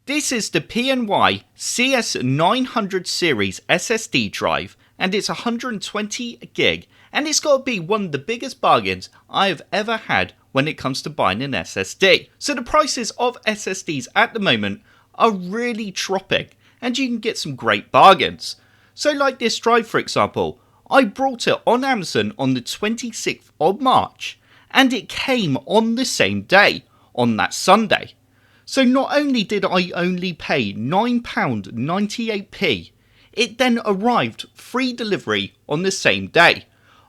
This is the PNY CS900 series SSD drive, and it's 120 gig, and it's got to be one of the biggest bargains I have ever had when it comes to buying an SSD. So the prices of SSDs at the moment are really dropping, and you can get some great bargains. So like this drive, for example, I bought it on Amazon on the 26th of March, and it came on the same day, on that Sunday. So not only did I only pay £9.98p, it then arrived free delivery on the same day.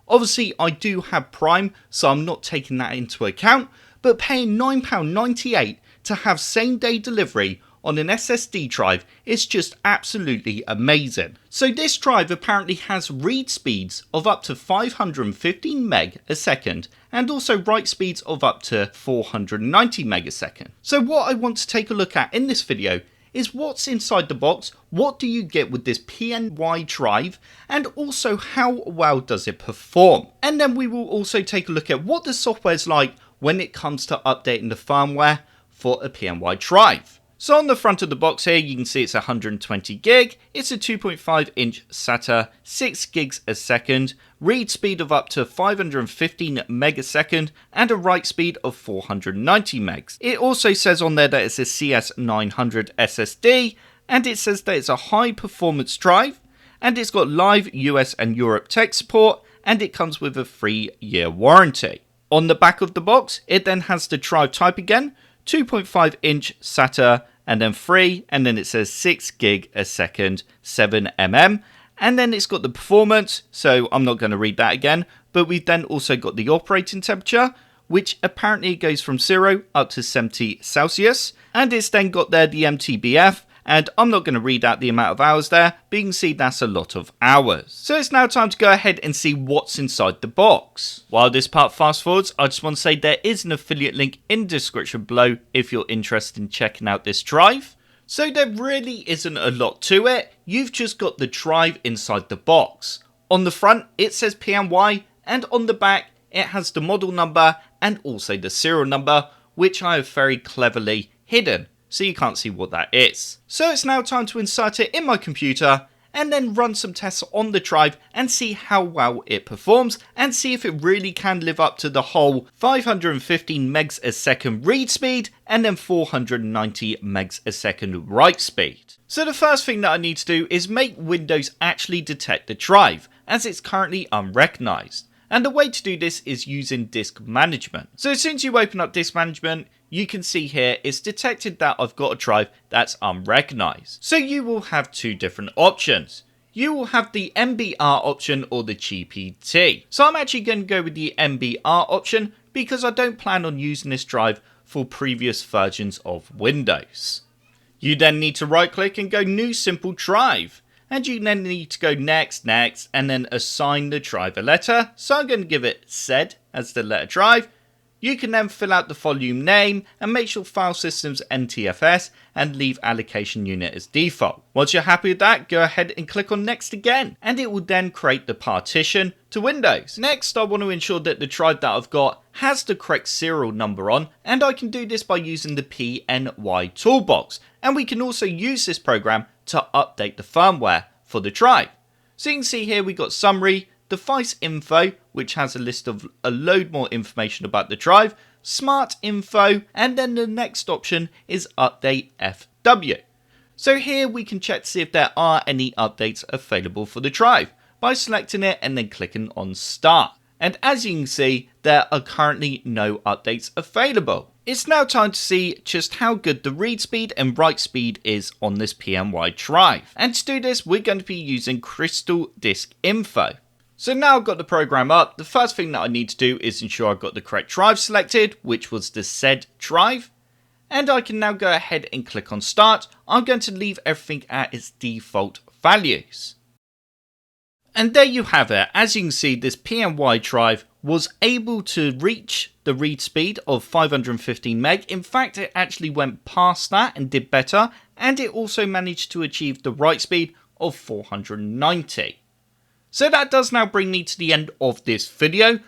Obviously I do have Prime, so I'm not taking that into account, but paying £9.98 to have same day delivery on an SSD drive is just absolutely amazing. So this drive apparently has read speeds of up to 515 meg a second and also write speeds of up to 490 meg a second. So what I want to take a look at in this video is what's inside the box, what do you get with this PNY drive, and also how well does it perform. And then we will also take a look at what the software is like when it comes to updating the firmware for a PNY drive. So on the front of the box here, you can see it's 120 gig, it's a 2.5 inch SATA, 6 gigs a second, read speed of up to 515 megasecond, and a write speed of 490 megs. It also says on there that it's a CS900 SSD, and it says that it's a high performance drive, and it's got live US and Europe tech support, and it comes with a 3-year warranty. On the back of the box, it then has the drive type again, 2.5 inch SATA, and then 3, and then it says 6 gig a second, 7mm, and then it's got the performance, so I'm not going to read that again, but we've then also got the operating temperature, which apparently goes from 0 up to 70 Celsius, and it's then got there the MTBF, and I'm not going to read out the amount of hours there, but you can see that's a lot of hours. So it's now time to go ahead and see what's inside the box. While this part fast forwards, I just want to say there is an affiliate link in the description below if you're interested in checking out this drive. So there really isn't a lot to it, you've just got the drive inside the box. On the front it says PNY, and on the back it has the model number and also the serial number, which I have very cleverly hidden, so you can't see what that is. So it's now time to insert it in my computer and then run some tests on the drive and see how well it performs and see if it really can live up to the whole 515 megs a second read speed and then 490 megs a second write speed. So the first thing that I need to do is make Windows actually detect the drive, as it's currently unrecognized. And the way to do this is using disk management. So as soon as you open up disk management, you can see here it's detected that I've got a drive that's unrecognized. So you will have two different options. You will have the MBR option or the GPT. So I'm actually going to go with the MBR option because I don't plan on using this drive for previous versions of Windows. You then need to right click and go new simple drive. And you then need to go next, and then assign the drive a letter. So I'm going to give it Z as the letter drive. You can then fill out the volume name and make sure file system's NTFS and leave allocation unit as default. Once you're happy with that, go ahead and click on next again, and it will then create the partition to Windows. Next, I want to ensure that the drive that I've got has the correct serial number on, and I can do this by using the PNY toolbox. And we can also use this program to update the firmware for the drive. So you can see here we got summary, device info, which has a list of a load more information about the drive, smart info, and then the next option is update FW. So here we can check to see if there are any updates available for the drive by selecting it and then clicking on start. And as you can see, there are currently no updates available. It's now time to see just how good the read speed and write speed is on this PNY drive. And to do this, we're going to be using Crystal Disk Info. So now I've got the program up, the first thing that I need to do is ensure I've got the correct drive selected, which was the Z drive. And I can now go ahead and click on start. I'm going to leave everything at its default values. And there you have it. As you can see, this PNY drive was able to reach the read speed of 515 meg. In fact, it actually went past that and did better. And it also managed to achieve the write speed of 490. So that does now bring me to the end of this video.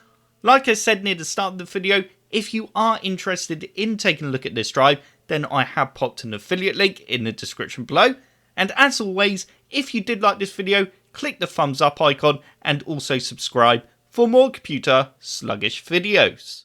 Like I said near the start of the video, if you are interested in taking a look at this drive, then I have popped an affiliate link in the description below. And as always, if you did like this video, click the thumbs up icon and also subscribe for more computer sluggish videos.